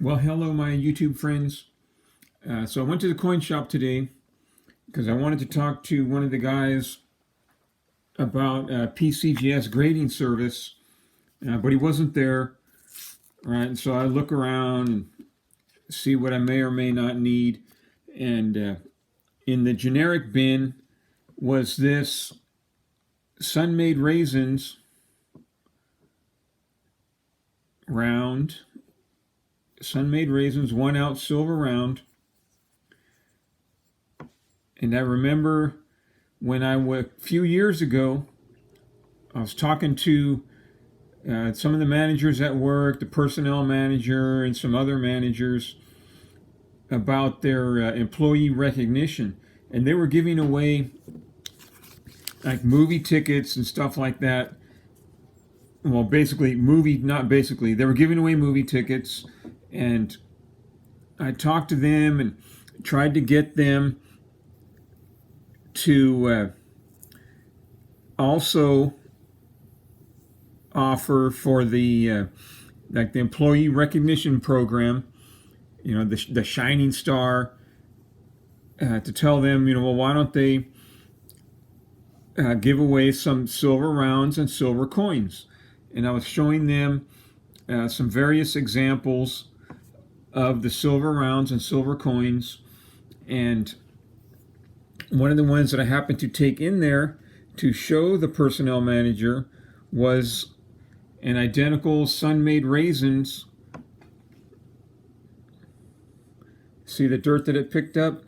Well, hello, my YouTube friends. So I went to the coin shop today because I wanted to talk to one of the guys about PCGS grading service, but he wasn't there. Right, and so I look around and see what I may or may not need. And in the generic bin was this Sun-Maid raisins round, Sun-Maid raisins 1 ounce silver round. And I remember when a few years ago, I was talking to some of the managers at work, the personnel manager, and some other managers about their employee recognition. And they were giving away like movie tickets and stuff like that. Well, basically, not basically, they were giving away movie tickets. And I talked to them and tried to get them to also offer for the like the employee recognition program, the Shining Star, to tell them, well, why don't they give away some silver rounds and silver coins? And I was showing them some various examples of the silver rounds and silver coins. And one of the ones that I happened to take in there to show the personnel manager was an identical Sun-Maid raisins. See the dirt that it picked up?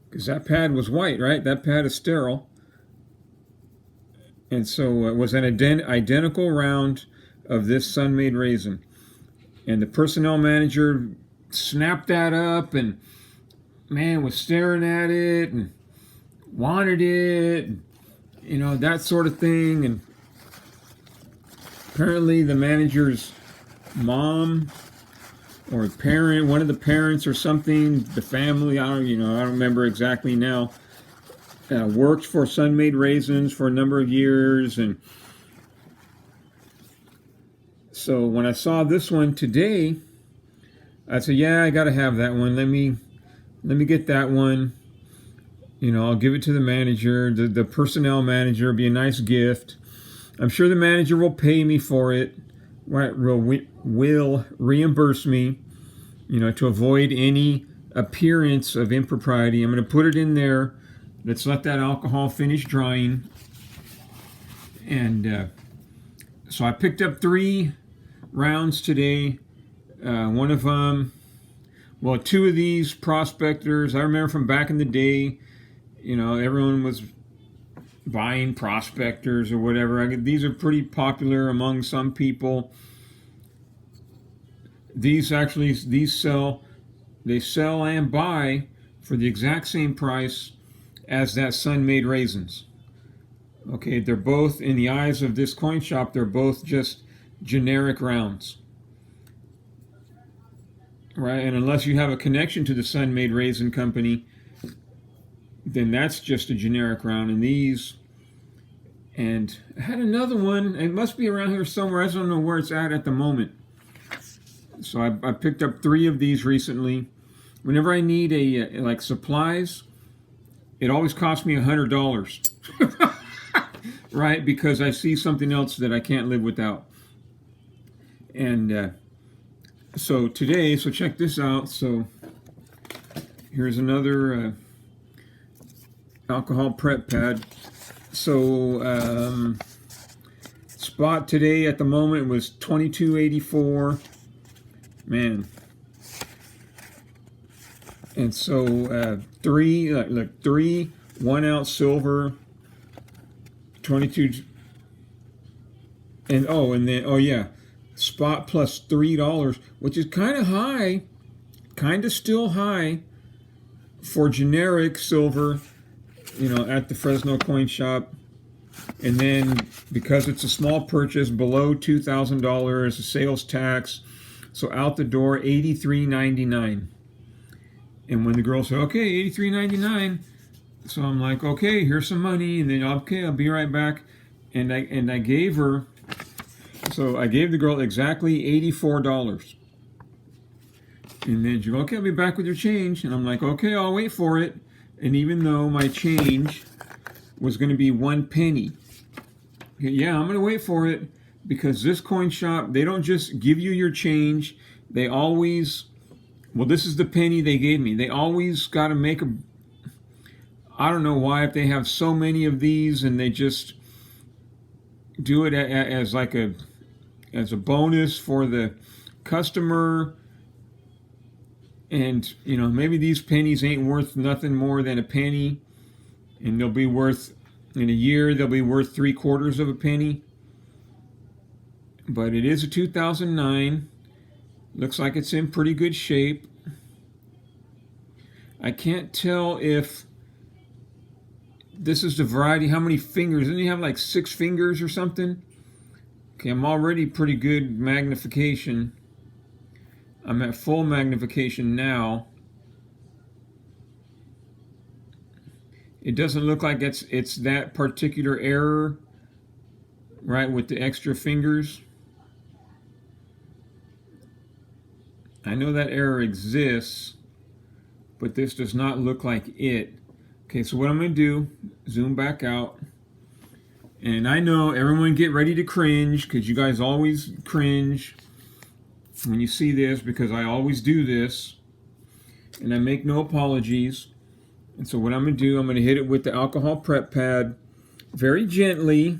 Because that pad was white, right? That pad is sterile. And so it was an identical round of this Sun-Maid raisin. And the personnel manager snapped that up and, man, was staring at it and wanted it, and, that sort of thing. And apparently the manager's mom or parent, one of the parents or something, the family, I don't remember exactly now, worked for Sun-Maid raisins for a number of years. And so when I saw this one today, I said, yeah, I got to have that one. Let me get that one. I'll give it to the manager, the personnel manager. It'll be a nice gift. I'm sure the manager will pay me for it. Will reimburse me, to avoid any appearance of impropriety. I'm going to put it in there. Let's let that alcohol finish drying. And so I picked up 3 rounds today. One of them, well, 2 of these prospectors, I remember from back in the day, everyone was buying prospectors or whatever. These are pretty popular among some people. These sell and buy for the exact same price as that Sun-Maid raisins. Okay, they're both, in the eyes of this coin shop, they're both just generic rounds. Right, and unless you have a connection to the Sun-Maid raisin company, then that's just a generic round. And I had another one, it must be around here somewhere, I don't know where it's at the moment. So I picked up 3 of these recently. Whenever I need like supplies, it always costs me $100, right? Because I see something else that I can't live without. And so today, check this out. So here's another alcohol prep pad. So spot today at the moment was $22.84. Man. And so 3 1 ounce silver, 22, and then spot plus $3, which is kind of high, kind of still high for generic silver, at the Fresno coin shop. And then because it's a small purchase, below $2,000, a sales tax, so out the door $83.99. And when the girl said, okay, $83.99, so I'm like, okay, here's some money, and then okay, I'll be right back. And I gave her, so I gave the girl exactly $84. And then you go, okay, I'll be back with your change. And I'm like, okay, I'll wait for it. And even though my change was going to be 1 penny, yeah, I'm going to wait for it, because this coin shop, they don't just give you your change. They always, well, this is the penny they gave me. They always got to make a, I don't know why, if they have so many of these and they just do it as like as a bonus for the customer. And, you know, maybe these pennies ain't worth nothing more than a penny, and they'll be worth, in a year, they'll be worth 3/4 of a penny. But it is a 2009. Looks like it's in pretty good shape. I can't tell if this is the variety, how many fingers. Didn't you have like 6 fingers or something? Okay, I'm already pretty good magnification. I'm at full magnification now. It doesn't look like it's that particular error, right, with the extra fingers. I know that error exists, but this does not look like it. Okay, so what I'm going to do, zoom back out. And I know everyone get ready to cringe, because you guys always cringe when you see this, because I always do this. And I make no apologies. And so what I'm going to do, I'm going to hit it with the alcohol prep pad very gently.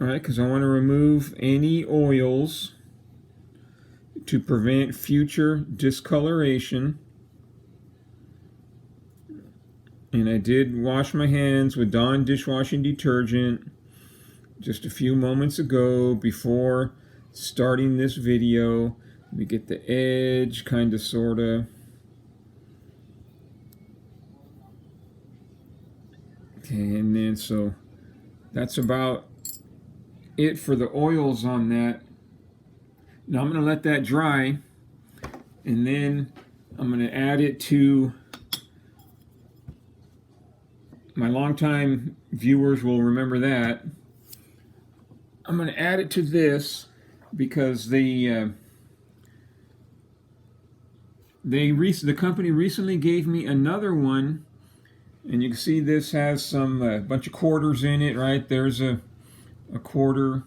All right, because I want to remove any oils to prevent future discoloration. And I did wash my hands with Dawn dishwashing detergent just a few moments ago before starting this video. Let me get the edge kind of sorta. Okay, and then so that's about it for the oils on that. Now I'm going to let that dry, and then I'm going to add it to, my longtime viewers will remember that. I'm going to add it to this because the company recently gave me another one, and you can see this has some bunch of quarters in it, right? There's a quarter.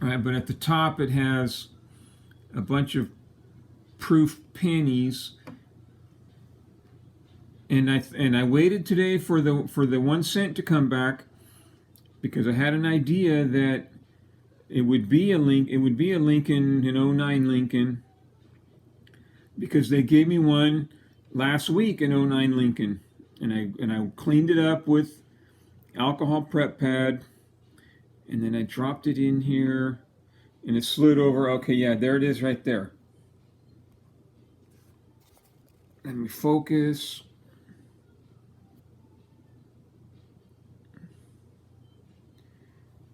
All right, but at the top it has a bunch of proof pennies. And I waited today for the 1 cent to come back, because I had an idea that it would be a Lincoln, an 09 Lincoln, because they gave me one last week, an 09 Lincoln, and I cleaned it up with alcohol prep pad, and then I dropped it in here, and it slid over. Okay, yeah, there it is right there. Let me focus.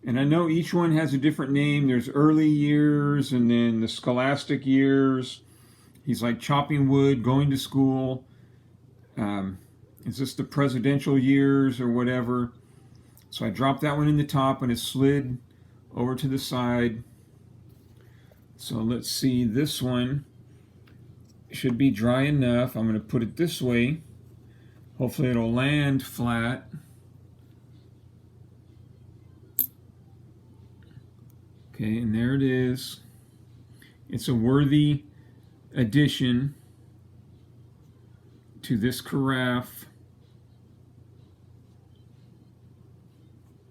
And I know each one has a different name. There's early years, and then the scholastic years. He's like chopping wood, going to school. Is this the presidential years or whatever? So I dropped that one in the top, and it slid over to the side. So let's see, this one should be dry enough. I'm going to put it this way. Hopefully it'll land flat. Okay, and there it is. It's a worthy addition to this carafe,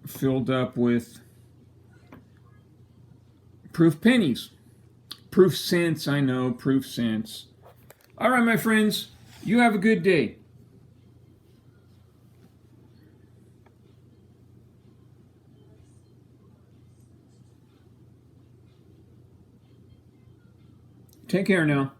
filled up with proof pennies. Proof cents, I know, proof cents. All right, my friends, you have a good day. Take care now.